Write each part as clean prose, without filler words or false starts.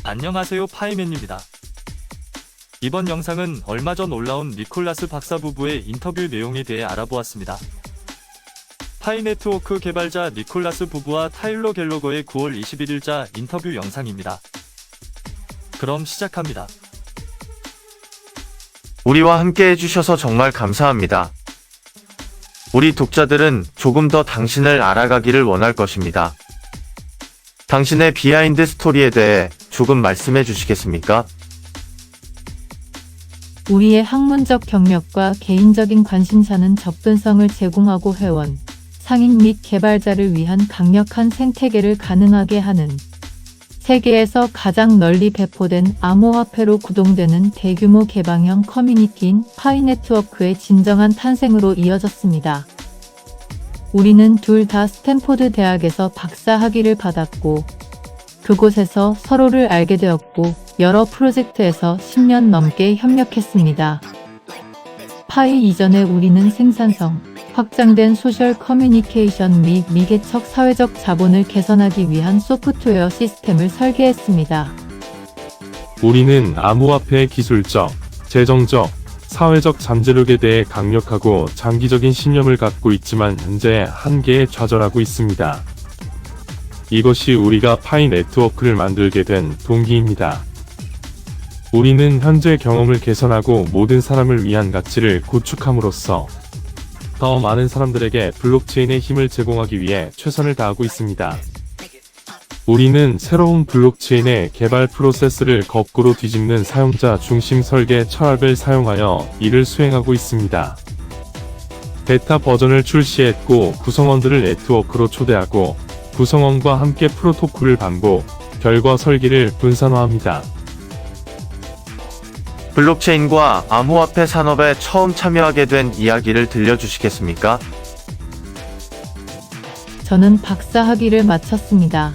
안녕하세요, 파이맨입니다. 이번 영상은 얼마 전 올라온 니콜라스 박사 부부의 인터뷰 내용에 대해 알아보았습니다. 파이네트워크 개발자 니콜라스 부부와 타일러 갤러거의 9월 21일자 인터뷰 영상입니다. 그럼 시작합니다. 우리와 함께 해주셔서 정말 감사합니다. 우리 독자들은 조금 더 당신을 알아가기를 원할 것입니다. 당신의 비하인드 스토리에 대해 조금 말씀해 주시겠습니까? 우리의 학문적 경력과 개인적인 관심사는 접근성을 제공하고 회원, 상인 및 개발자를 위한 강력한 생태계를 가능하게 하는 세계에서 가장 널리 배포된 암호화폐로 구동되는 대규모 개방형 커뮤니티인 파이네트워크의 진정한 탄생으로 이어졌습니다. 우리는 둘 다 스탠포드 대학에서 박사 학위를 받았고, 그곳에서 서로를 알게 되었고, 여러 프로젝트에서 10년 넘게 협력했습니다. 파이 이전에 우리는 생산성, 확장된 소셜 커뮤니케이션 및 미개척 사회적 자본을 개선하기 위한 소프트웨어 시스템을 설계했습니다. 우리는 암호화폐의 기술적, 재정적, 사회적 잠재력에 대해 강력하고 장기적인 신념을 갖고 있지만 현재 한계에 좌절하고 있습니다. 이것이 우리가 파이 네트워크를 만들게 된 동기입니다. 우리는 현재 경험을 개선하고 모든 사람을 위한 가치를 구축함으로써 더 많은 사람들에게 블록체인의 힘을 제공하기 위해 최선을 다하고 있습니다. 우리는 새로운 블록체인의 개발 프로세스를 거꾸로 뒤집는 사용자 중심 설계 철학을 사용하여 이를 수행하고 있습니다. 베타 버전을 출시했고 구성원들을 네트워크로 초대하고 구성원과 함께 프로토콜을 반복, 결과 설계를 분산화합니다. 블록체인과 암호화폐 산업에 처음 참여하게 된 이야기를 들려주시겠습니까? 저는 박사 학위를 마쳤습니다.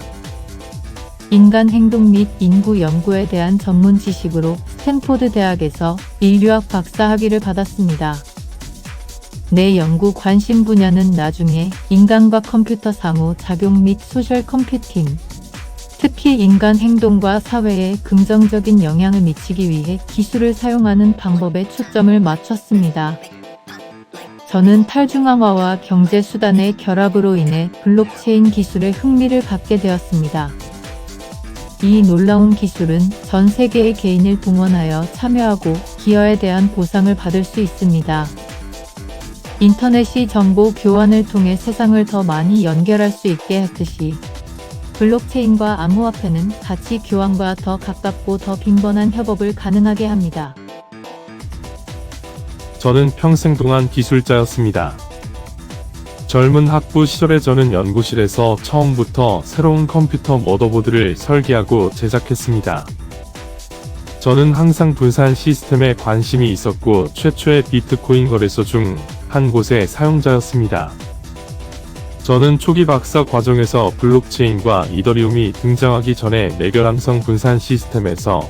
인간 행동 및 인구 연구에 대한 전문 지식으로 스탠포드 대학에서 인류학 박사 학위를 받았습니다. 내 연구 관심 분야는 나중에 인간과 컴퓨터 상호 작용 및 소셜 컴퓨팅, 특히 인간 행동과 사회에 긍정적인 영향을 미치기 위해 기술을 사용하는 방법에 초점을 맞췄습니다. 저는 탈중앙화와 경제수단의 결합으로 인해 블록체인 기술에 흥미를 갖게 되었습니다. 이 놀라운 기술은 전 세계의 개인을 동원하여 참여하고 기여에 대한 보상을 받을 수 있습니다. 인터넷이 정보 교환을 통해 세상을 더 많이 연결할 수 있게 했듯이 블록체인과 암호화폐는 가치 교환과 더 가깝고 더 빈번한 협업을 가능하게 합니다. 저는 평생 동안 기술자였습니다. 젊은 학부 시절에 저는 연구실에서 처음부터 새로운 컴퓨터 머더보드를 설계하고 제작했습니다. 저는 항상 분산 시스템에 관심이 있었고 최초의 비트코인 거래소 중 한 곳의 사용자였습니다. 저는 초기 박사 과정에서 블록체인과 이더리움이 등장하기 전에 매결함성 분산 시스템에서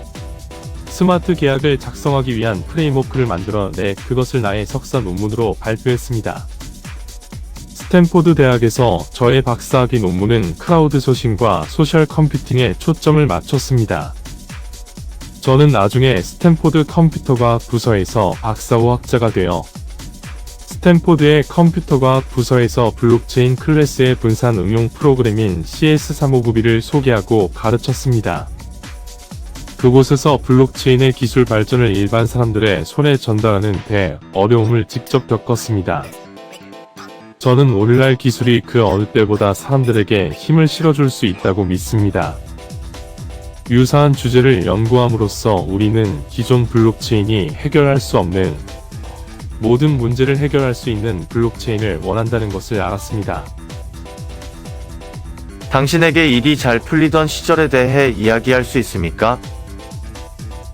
스마트 계약을 작성하기 위한 프레임워크를 만들어내 그것을 나의 석사 논문으로 발표했습니다. 스탠포드 대학에서 저의 박사학위 논문은 크라우드 소싱과 소셜 컴퓨팅에 초점을 맞췄습니다. 저는 나중에 스탠포드 컴퓨터과학 부서에서 박사후 학자가 되어 스탠포드의 컴퓨터과학 부서에서 블록체인 클래스의 분산 응용 프로그램인 CS359B를 소개하고 가르쳤습니다. 그곳에서 블록체인의 기술 발전을 일반 사람들의 손에 전달하는 데 어려움을 직접 겪었습니다. 저는 오늘날 기술이 그 어느 때보다 사람들에게 힘을 실어줄 수 있다고 믿습니다. 유사한 주제를 연구함으로써 우리는 기존 블록체인이 해결할 수 없는 모든 문제를 해결할 수 있는 블록체인을 원한다는 것을 알았습니다. 당신에게 일이 잘 풀리던 시절에 대해 이야기할 수 있습니까?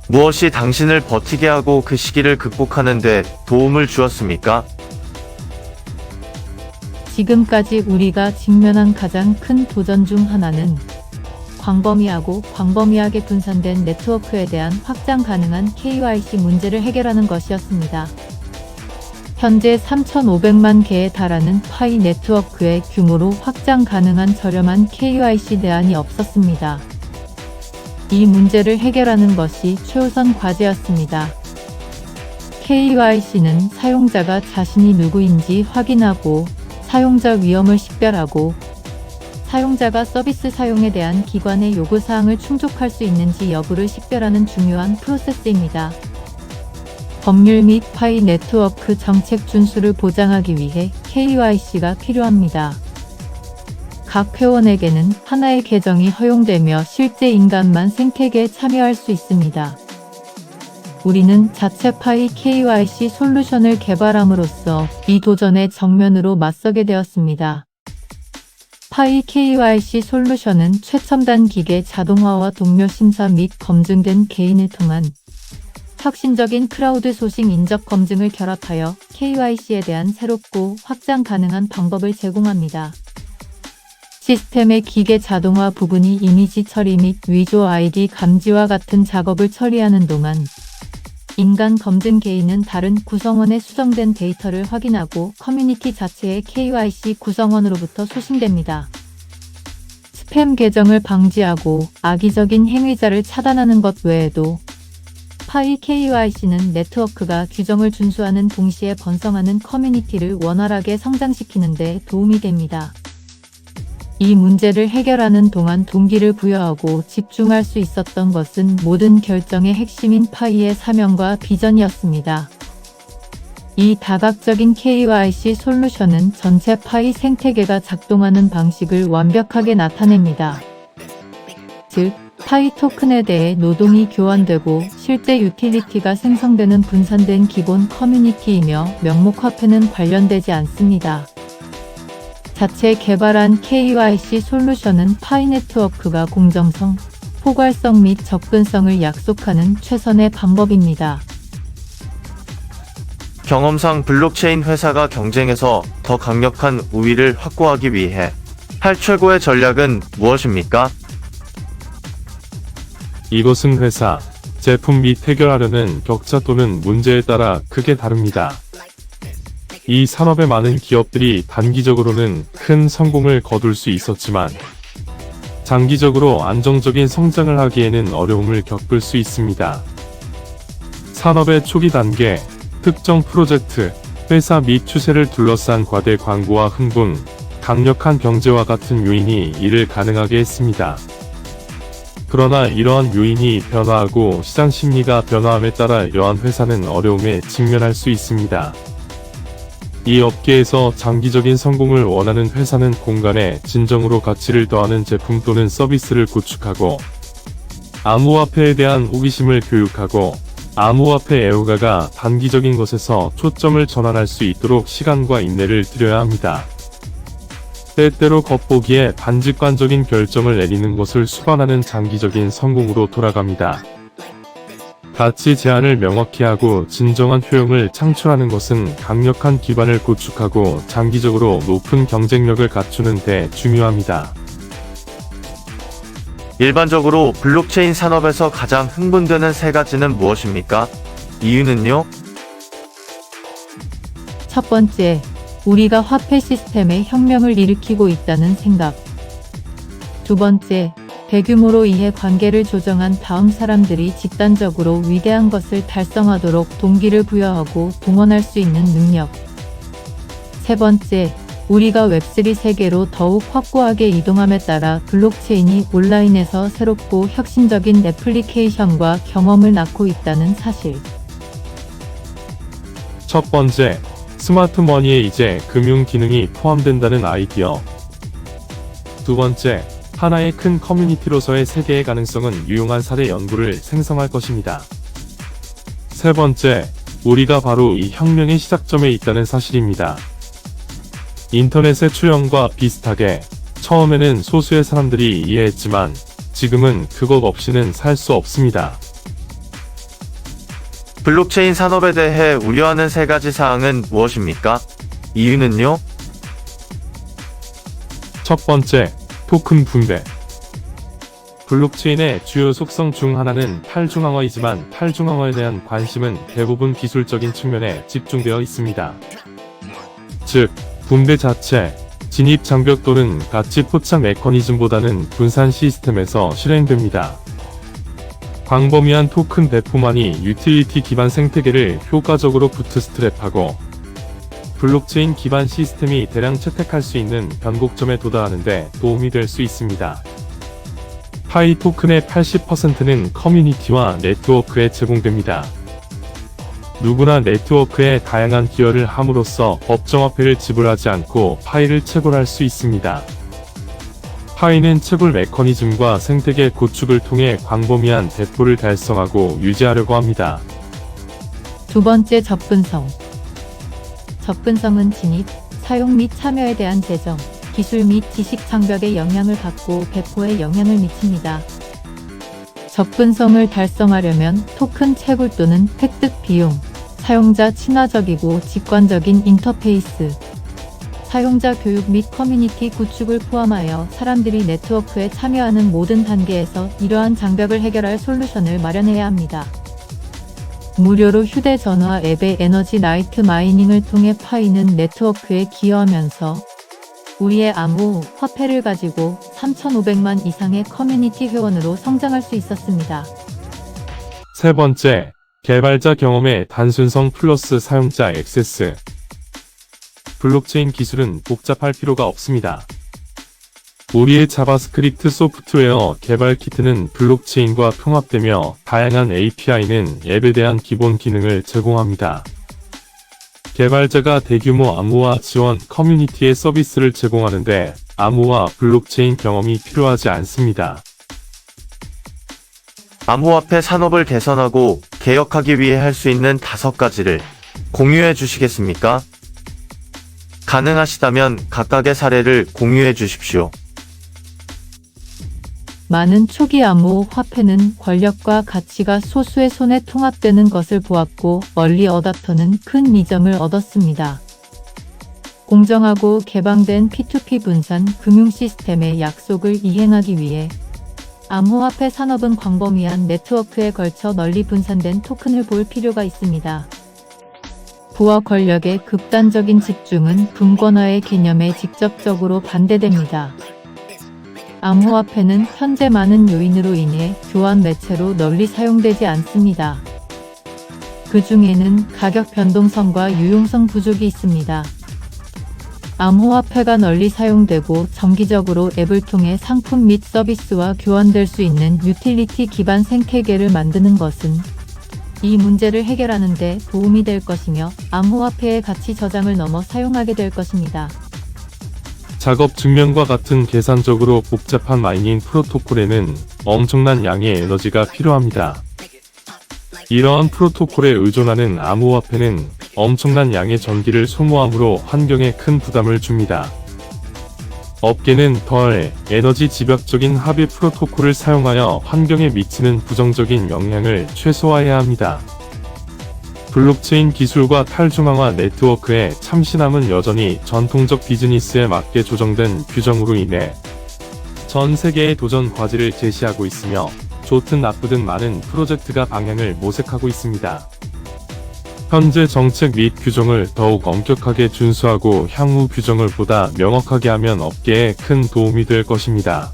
무엇이 당신을 버티게 하고 그 시기를 극복하는 데 도움을 주었습니까? 지금까지 우리가 직면한 가장 큰 도전 중 하나는 광범위하고 광범위하게 분산된 네트워크에 대한 확장 가능한 KYC 문제를 해결하는 것이었습니다. 현재 3,500만 개에 달하는 파이 네트워크의 규모로 확장 가능한 저렴한 KYC 대안이 없었습니다. 이 문제를 해결하는 것이 최우선 과제였습니다. KYC는 사용자가 자신이 누구인지 확인하고 사용자 위험을 식별하고 사용자가 서비스 사용에 대한 기관의 요구사항을 충족할 수 있는지 여부를 식별하는 중요한 프로세스입니다. 법률 및 파이 네트워크 정책 준수를 보장하기 위해 KYC가 필요합니다. 각 회원에게는 하나의 계정이 허용되며 실제 인간만 생태계에 참여할 수 있습니다. 우리는 자체 파이 KYC 솔루션을 개발함으로써 이 도전에 정면으로 맞서게 되었습니다. 파이 KYC 솔루션은 최첨단 기계 자동화와 동료 심사 및 검증된 개인을 통한 혁신적인 크라우드 소싱 인적 검증을 결합하여 KYC에 대한 새롭고 확장 가능한 방법을 제공합니다. 시스템의 기계 자동화 부분이 이미지 처리 및 위조 아이디 감지와 같은 작업을 처리하는 동안 인간 검증 개인은 다른 구성원의 수정된 데이터를 확인하고 커뮤니티 자체의 KYC 구성원으로부터 소싱됩니다. 스팸 계정을 방지하고 악의적인 행위자를 차단하는 것 외에도 파이 KYC는 네트워크가 규정을 준수하는 동시에 번성하는 커뮤니티를 원활하게 성장시키는 데 도움이 됩니다. 이 문제를 해결하는 동안 동기를 부여하고 집중할 수 있었던 것은 모든 결정의 핵심인 파이의 사명과 비전이었습니다. 이 다각적인 KYC 솔루션은 전체 파이 생태계가 작동하는 방식을 완벽하게 나타냅니다. 즉, 파이 토큰에 대해 노동이 교환되고 실제 유틸리티가 생성되는 분산된 기본 커뮤니티이며 명목 화폐는 관련되지 않습니다. 자체 개발한 KYC 솔루션은 파이 네트워크가 공정성, 포괄성 및 접근성을 약속하는 최선의 방법입니다. 경험상 블록체인 회사가 경쟁에서 더 강력한 우위를 확보하기 위해 할 최고의 전략은 무엇입니까? 이것은 회사, 제품 및 해결하려는 격차 또는 문제에 따라 크게 다릅니다. 이 산업의 많은 기업들이 단기적으로는 큰 성공을 거둘 수 있었지만 장기적으로 안정적인 성장을 하기에는 어려움을 겪을 수 있습니다. 산업의 초기 단계, 특정 프로젝트, 회사 및 추세를 둘러싼 과대 광고와 흥분, 강력한 경제와 같은 요인이 이를 가능하게 했습니다. 그러나 이러한 요인이 변화하고 시장 심리가 변화함에 따라 이러한 회사는 어려움에 직면할 수 있습니다. 이 업계에서 장기적인 성공을 원하는 회사는 공간에 진정으로 가치를 더하는 제품 또는 서비스를 구축하고 암호화폐에 대한 호기심을 교육하고 암호화폐 애호가가 단기적인 것에서 초점을 전환할 수 있도록 시간과 인내를 들여야 합니다. 때때로 겉보기에 반직관적인 결정을 내리는 것을 수반하는 장기적인 성공으로 돌아갑니다. 가치 제한을 명확히 하고 진정한 효용을 창출하는 것은 강력한 기반을 구축하고 장기적으로 높은 경쟁력을 갖추는 데 중요합니다. 일반적으로 블록체인 산업에서 가장 흥분되는 세 가지는 무엇입니까? 이유는요? 첫 번째, 우리가 화폐 시스템에 혁명을 일으키고 있다는 생각. 두 번째, 대규모로 이해관계를 조정한 다음 사람들이 집단적으로 위대한 것을 달성하도록 동기를 부여하고 동원할 수 있는 능력. 세 번째, 우리가 웹3 세계로 더욱 확고하게 이동함에 따라 블록체인이 온라인에서 새롭고 혁신적인 애플리케이션과 경험을 낳고 있다는 사실. 첫 번째, 스마트 머니에 이제 금융 기능이 포함된다는 아이디어. 두 번째, 하나의 큰 커뮤니티로서의 세계의 가능성은 유용한 사례 연구를 생성할 것입니다. 세 번째, 우리가 바로 이 혁명의 시작점에 있다는 사실입니다. 인터넷의 출현과 비슷하게 처음에는 소수의 사람들이 이해했지만 지금은 그것 없이는 살 수 없습니다. 블록체인 산업에 대해 우려하는 세 가지 사항은 무엇입니까? 이유는요? 첫 번째, 토큰 분배. 블록체인의 주요 속성 중 하나는 탈중앙화이지만 탈중앙화에 대한 관심은 대부분 기술적인 측면에 집중되어 있습니다. 즉, 분배 자체, 진입 장벽 또는 가치 포착 메커니즘보다는 분산 시스템에서 실행됩니다. 광범위한 토큰 배포만이 유틸리티 기반 생태계를 효과적으로 부트스트랩하고 블록체인 기반 시스템이 대량 채택할 수 있는 변곡점에 도달하는 데 도움이 될 수 있습니다. 파이 토큰의 80%는 커뮤니티와 네트워크에 제공됩니다. 누구나 네트워크에 다양한 기여를 함으로써 법정화폐를 지불하지 않고 파이를 채굴할 수 있습니다. 파이는 채굴 메커니즘과 생태계 구축을 통해 광범위한 배포를 달성하고 유지하려고 합니다. 두 번째, 접근성. 접근성은 진입, 사용 및 참여에 대한 재정, 기술 및 지식 장벽에 영향을 받고 배포에 영향을 미칩니다. 접근성을 달성하려면 토큰 채굴 또는 획득 비용, 사용자 친화적이고 직관적인 인터페이스, 사용자 교육 및 커뮤니티 구축을 포함하여 사람들이 네트워크에 참여하는 모든 단계에서 이러한 장벽을 해결할 솔루션을 마련해야 합니다. 무료로 휴대전화 앱의 에너지 라이트 마이닝을 통해 파이는 네트워크에 기여하면서 우리의 암호 화폐를 가지고 3,500만 이상의 커뮤니티 회원으로 성장할 수 있었습니다. 세 번째, 개발자 경험의 단순성 플러스 사용자 액세스. 블록체인 기술은 복잡할 필요가 없습니다. 우리의 자바스크립트 소프트웨어 개발 키트는 블록체인과 통합되며 다양한 API는 앱에 대한 기본 기능을 제공합니다. 개발자가 대규모 암호화 지원 커뮤니티의 서비스를 제공하는데 암호화 블록체인 경험이 필요하지 않습니다. 암호화폐 산업을 개선하고 개혁하기 위해 할 수 있는 5가지를 공유해 주시겠습니까? 가능하시다면 각각의 사례를 공유해 주십시오. 많은 초기 암호 화폐는 권력과 가치가 소수의 손에 통합되는 것을 보았고 얼리 어답터는 큰 이점을 얻었습니다. 공정하고 개방된 P2P 분산 금융 시스템의 약속을 이행하기 위해 암호화폐 산업은 광범위한 네트워크에 걸쳐 널리 분산된 토큰을 볼 필요가 있습니다. 부와 권력의 극단적인 집중은 분권화의 개념에 직접적으로 반대됩니다. 암호화폐는 현재 많은 요인으로 인해 교환 매체로 널리 사용되지 않습니다. 그 중에는 가격 변동성과 유용성 부족이 있습니다. 암호화폐가 널리 사용되고 정기적으로 앱을 통해 상품 및 서비스와 교환될 수 있는 유틸리티 기반 생태계를 만드는 것은 이 문제를 해결하는 데 도움이 될 것이며 암호화폐의 가치 저장을 넘어 사용하게 될 것입니다. 작업 증명과 같은 계산적으로 복잡한 마이닝 프로토콜에는 엄청난 양의 에너지가 필요합니다. 이러한 프로토콜에 의존하는 암호화폐는 엄청난 양의 전기를 소모하므로 환경에 큰 부담을 줍니다. 업계는 덜 에너지 집약적인 합의 프로토콜을 사용하여 환경에 미치는 부정적인 영향을 최소화해야 합니다. 블록체인 기술과 탈중앙화 네트워크의 참신함은 여전히 전통적 비즈니스에 맞게 조정된 규정으로 인해 전 세계의 도전 과제를 제시하고 있으며 좋든 나쁘든 많은 프로젝트가 방향을 모색하고 있습니다. 현재 정책 및 규정을 더욱 엄격하게 준수하고 향후 규정을 보다 명확하게 하면 업계에 큰 도움이 될 것입니다.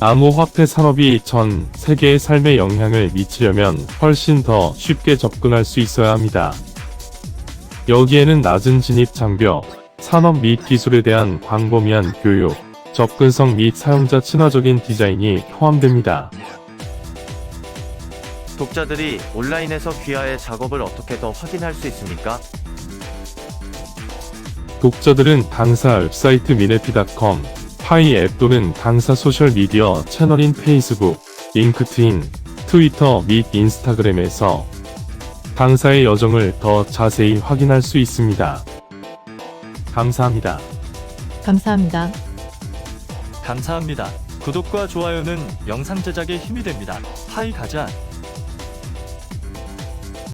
암호화폐 산업이 전 세계의 삶에 영향을 미치려면 훨씬 더 쉽게 접근할 수 있어야 합니다. 여기에는 낮은 진입 장벽, 산업 및 기술에 대한 광범위한 교육, 접근성 및 사용자 친화적인 디자인이 포함됩니다. 독자들이 온라인에서 귀하의 작업을 어떻게 더 확인할 수 있습니까? 독자들은 당사 웹사이트 미네피.com, 파이 앱 또는 당사 소셜미디어 채널인 페이스북, 링크드인, 트위터 및 인스타그램에서 당사의 여정을 더 자세히 확인할 수 있습니다. 감사합니다. 감사합니다. 감사합니다. 구독과 좋아요는 영상 제작에 힘이 됩니다. 파이 가자.